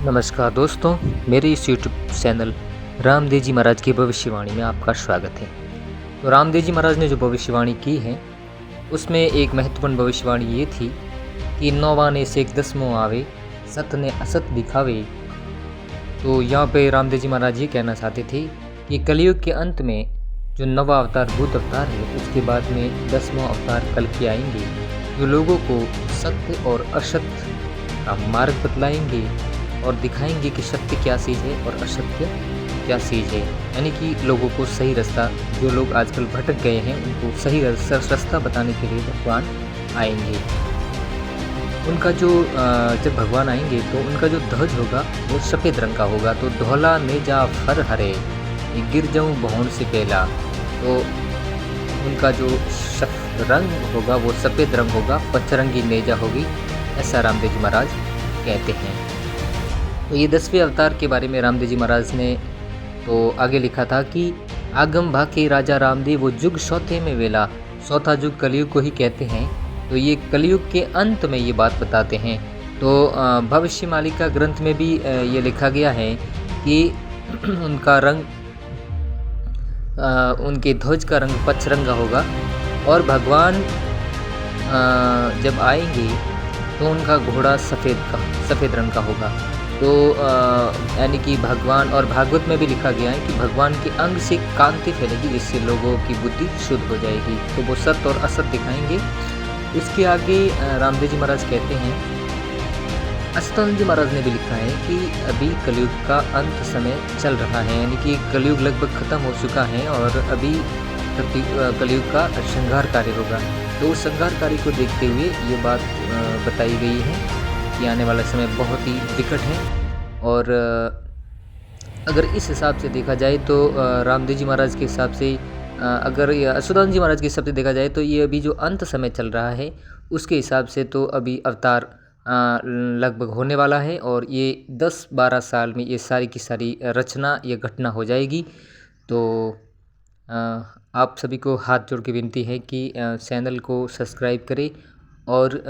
नमस्कार दोस्तों, मेरे इस यूट्यूब चैनल रामदेव जी महाराज की भविष्यवाणी में आपका स्वागत है। तो रामदेव जी महाराज ने जो भविष्यवाणी की है उसमें एक महत्वपूर्ण भविष्यवाणी ये थी कि नौवाने से एक दसमों आवे, सत ने असत दिखावे। तो यहाँ पे रामदेव जी महाराज ये कहना चाहते थे कि कलयुग के अंत में जो नवा अवतार भूत अवतार है उसके बाद में 10वां अवतार कल के आएंगे, जो लोगों को सत्य और असत्य का मार्ग बतलाएंगे और दिखाएंगे कि सत्य क्या चीज़ है और असत्य क्या चीज़ है। यानी कि लोगों को सही रास्ता, जो लोग आजकल भटक गए हैं उनको सही रास्ता बताने के लिए भगवान आएंगे। उनका जो जब भगवान आएंगे तो उनका जो ध्वज होगा वो सफ़ेद रंग का होगा। तो धौला नेजा फर हरे, गिर जाऊँ भौन से पहला। तो उनका जो रंग होगा वो सफ़ेद रंग होगा, पचरंगी नेजा होगी, ऐसा रामदेव जी महाराज कहते हैं। तो ये 10वें अवतार के बारे में रामदेव जी महाराज ने तो आगे लिखा था कि आगम भाके राजा रामदेव वो जुग सौथे में वेला, चौथा जुग कलयुग को ही कहते हैं। तो ये कलयुग के अंत में ये बात बताते हैं। तो भविष्यमालिका ग्रंथ में भी ये लिखा गया है कि उनका रंग, उनके ध्वज का रंग पचरंगा होगा और भगवान जब आएंगे तो उनका घोड़ा सफ़ेद रंग का होगा। तो यानी कि भगवान, और भागवत में भी लिखा गया है कि भगवान के अंग से कांति फैलेगी जिससे लोगों की बुद्धि शुद्ध हो जाएगी। तो वो सत्य और असत्य दिखाएंगे। इसके आगे रामदेव जी महाराज कहते हैं, अष्टानंद जी महाराज ने भी लिखा है कि अभी कलयुग का अंत समय चल रहा है, यानी कि कलयुग लगभग ख़त्म हो चुका है और अभी कलयुग का श्रृंगार कार्य होगा। तो उस श्रृंगार कार्य को देखते हुए ये बात बताई गई है कि आने वाला समय बहुत ही विकट है। और अगर इस हिसाब से देखा जाए तो रामदेव जी महाराज के हिसाब से, अगर अच्युतानंद जी महाराज के हिसाब से देखा जाए तो ये अभी जो अंत समय चल रहा है उसके हिसाब से तो अभी अवतार लगभग होने वाला है और ये 10-12 साल में ये सारी की सारी रचना, ये घटना हो जाएगी। तो आप सभी को हाथ जोड़ के विनती है कि चैनल को सब्सक्राइब करें और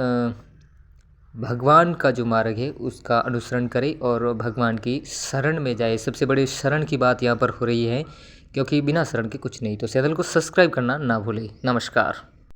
भगवान का जो मार्ग है उसका अनुसरण करें और भगवान की शरण में जाए। सबसे बड़ी शरण की बात यहाँ पर हो रही है, क्योंकि बिना शरण के कुछ नहीं। तो चैनल को सब्सक्राइब करना ना भूलें। नमस्कार।